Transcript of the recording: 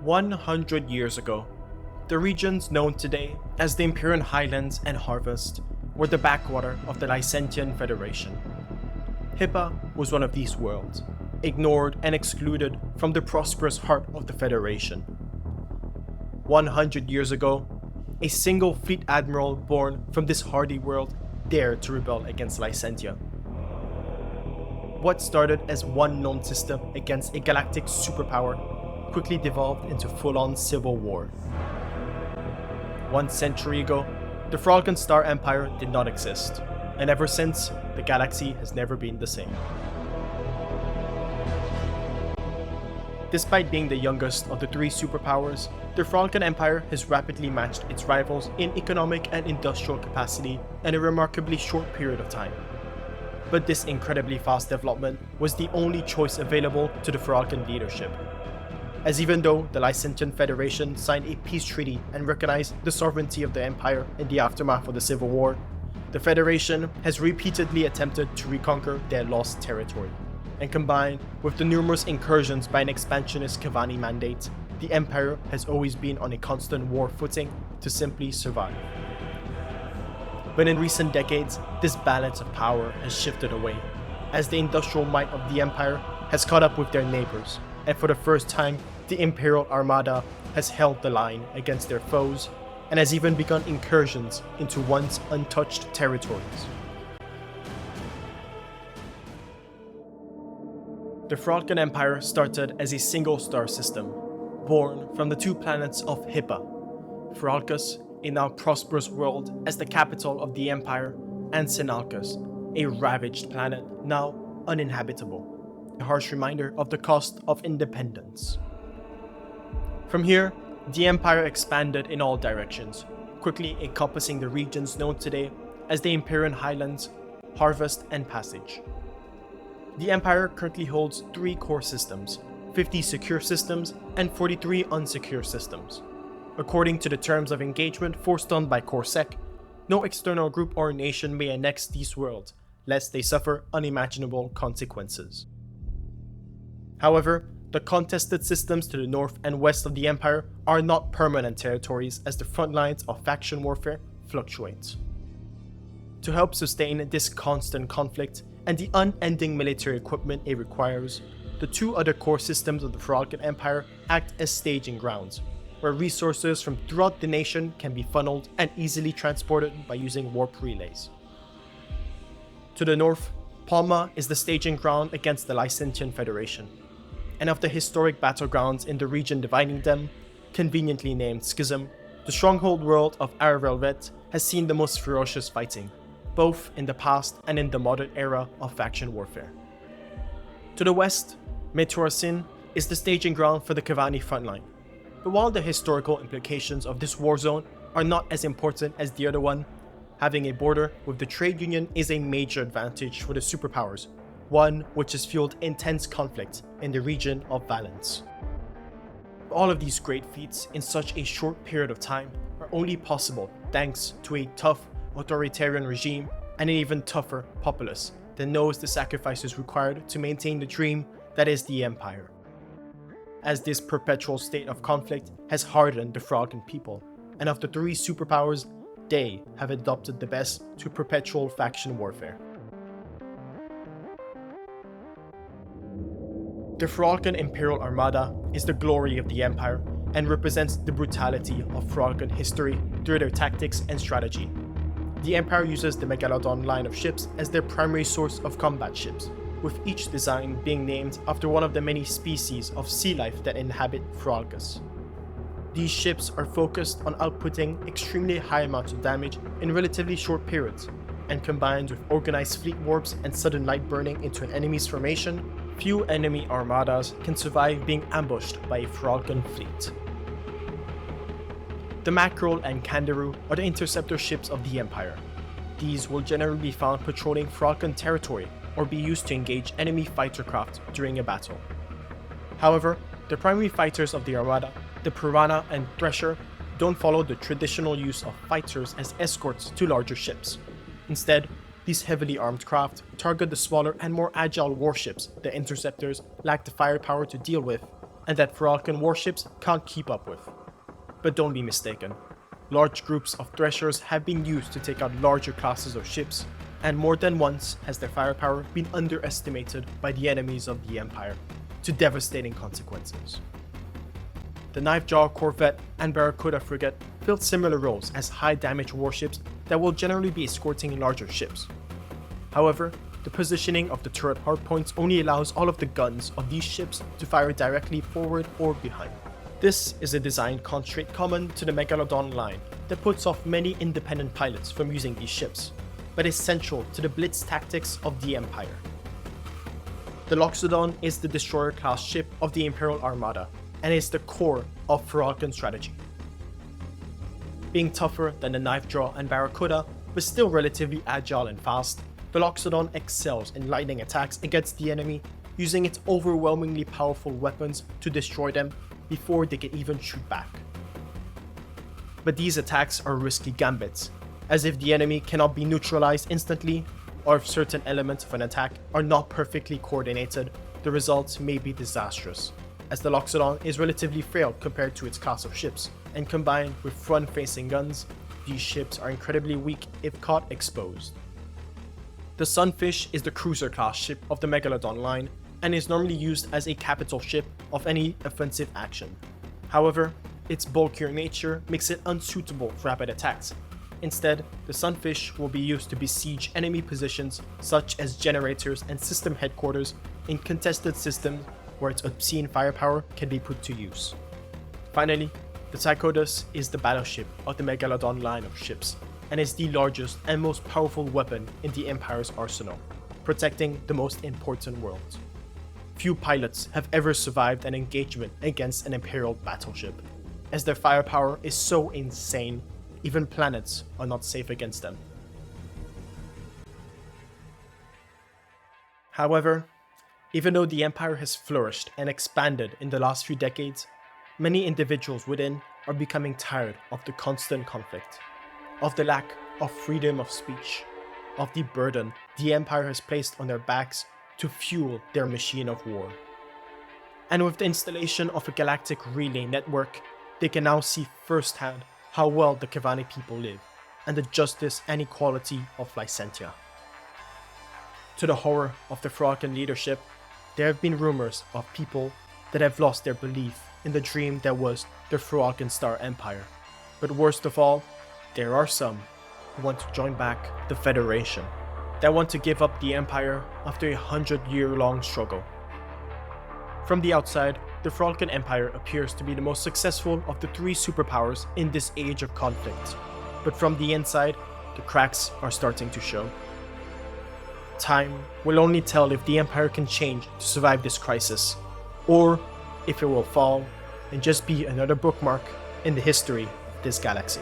100 years ago, the regions known today as the Imperial Highlands and Harvest were the backwater of the Lycentian Federation. Hippa was one of these worlds, ignored and excluded from the prosperous heart of the Federation. 100 years ago, a single fleet admiral born from this hardy world dared to rebel against Lycentia. What started as one known system against a galactic superpower quickly devolved into full-on civil war. 1 century ago, the Foralkan Star Empire did not exist, and ever since, the galaxy has never been the same. Despite being the youngest of the 3 superpowers, the Foralkan Empire has rapidly matched its rivals in economic and industrial capacity in a remarkably short period of time. But this incredibly fast development was the only choice available to the Foralkan leadership, as even though the Lycentian Federation signed a peace treaty and recognized the sovereignty of the Empire in the aftermath of the Civil War, the Federation has repeatedly attempted to reconquer their lost territory, and combined with the numerous incursions by an expansionist Kavani mandate, the Empire has always been on a constant war footing to simply survive. But in recent decades, this balance of power has shifted away, as the industrial might of the Empire has caught up with their neighbors, and for the first time, the Imperial Armada has held the line against their foes and has even begun incursions into once untouched territories. The Foralkan Empire started as a single star system, born from the 2 planets of Hippa, Foralkus, a now prosperous world as the capital of the Empire, and Sinalkus, a ravaged planet now uninhabitable. A harsh reminder of the cost of independence. From here, the Empire expanded in all directions, quickly encompassing the regions known today as the Imperial Highlands, Harvest, and Passage. The Empire currently holds 3 core systems, 50 secure systems, and 43 unsecure systems. According to the terms of engagement forced on by CoreSec, no external group or nation may annex these worlds, lest they suffer unimaginable consequences. However, the contested systems to the north and west of the Empire are not permanent territories, as the front lines of faction warfare fluctuate. To help sustain this constant conflict and the unending military equipment it requires, the 2 other core systems of the Foralkan Empire act as staging grounds, where resources from throughout the nation can be funneled and easily transported by using warp relays. To the north, Palma is the staging ground against the Lycentian Federation, and of the historic battlegrounds in the region dividing them, conveniently named Schism, the stronghold world of Aravelvet has seen the most ferocious fighting, both in the past and in the modern era of faction warfare. To the west, Meteoracin is the staging ground for the Kavani frontline, but while the historical implications of this war zone are not as important as the other one, having a border with the trade union is a major advantage for the superpowers, one which has fueled intense conflict in the region of Valence. All of these great feats in such a short period of time are only possible thanks to a tough authoritarian regime and an even tougher populace that knows the sacrifices required to maintain the dream that is the Empire. As this perpetual state of conflict has hardened the Foralkan people, and of the 3 superpowers, they have adopted the best to perpetual faction warfare. The Foralkan Imperial Armada is the glory of the Empire and represents the brutality of Foralkan history through their tactics and strategy. The Empire uses the Megalodon line of ships as their primary source of combat ships, with each design being named after one of the many species of sea life that inhabit Foralkus. These ships are focused on outputting extremely high amounts of damage in relatively short periods, and combined with organized fleet warps and sudden light burning into an enemy's formation, few enemy armadas can survive being ambushed by a Foralkan fleet. The Mackerel and Kangaroo are the interceptor ships of the Empire. These will generally be found patrolling Foralkan territory or be used to engage enemy fighter craft during a battle. However, the primary fighters of the Armada, the Piranha and Thresher, don't follow the traditional use of fighters as escorts to larger ships. Instead, these heavily armed craft target the smaller and more agile warships the interceptors lack the firepower to deal with, and that Foralkan warships can't keep up with. But don't be mistaken. Large groups of threshers have been used to take out larger classes of ships, and more than once has their firepower been underestimated by the enemies of the Empire, to devastating consequences. The Knife-Jaw corvette and Barracuda frigate filled similar roles as high-damage warships that will generally be escorting larger ships. However, the positioning of the turret hardpoints only allows all of the guns of these ships to fire directly forward or behind. This is a design constraint common to the Megalodon line that puts off many independent pilots from using these ships, but is central to the blitz tactics of the Empire. The Loxodon is the destroyer-class ship of the Imperial Armada, and is the core of Foralkan strategy. Being tougher than the Knife-Jaw and Barracuda, but still relatively agile and fast, the Loxodon excels in lightning attacks against the enemy, using its overwhelmingly powerful weapons to destroy them before they can even shoot back. But these attacks are risky gambits, as if the enemy cannot be neutralized instantly, or if certain elements of an attack are not perfectly coordinated, the results may be disastrous, as the Loxodon is relatively frail compared to its class of ships, and combined with front-facing guns, these ships are incredibly weak if caught exposed. The Sunfish is the cruiser-class ship of the Megalodon line, and is normally used as a capital ship of any offensive action. However, its bulkier nature makes it unsuitable for rapid attacks. Instead, the Sunfish will be used to besiege enemy positions such as generators and system headquarters in contested systems where its obscene firepower can be put to use. Finally, the Tychodus is the battleship of the Megalodon line of ships, and is the largest and most powerful weapon in the Empire's arsenal, protecting the most important worlds. Few pilots have ever survived an engagement against an Imperial battleship, as their firepower is so insane, even planets are not safe against them. However, even though the Empire has flourished and expanded in the last few decades, many individuals within are becoming tired of the constant conflict, of the lack of freedom of speech, of the burden the Empire has placed on their backs to fuel their machine of war. And with the installation of a galactic relay network, they can now see firsthand how well the Kavani people live, and the justice and equality of Lycentia. To the horror of the Foralkan leadership, there have been rumors of people that have lost their belief in the dream that was the Foralkan Star Empire. But worst of all, there are some who want to join back the Federation, that want to give up the Empire after a 100-year-long struggle. From the outside, the Foralkan Empire appears to be the most successful of the three superpowers in this age of conflict, but from the inside, the cracks are starting to show. Time will only tell if the Empire can change to survive this crisis, or if it will fall and just be another bookmark in the history of this galaxy.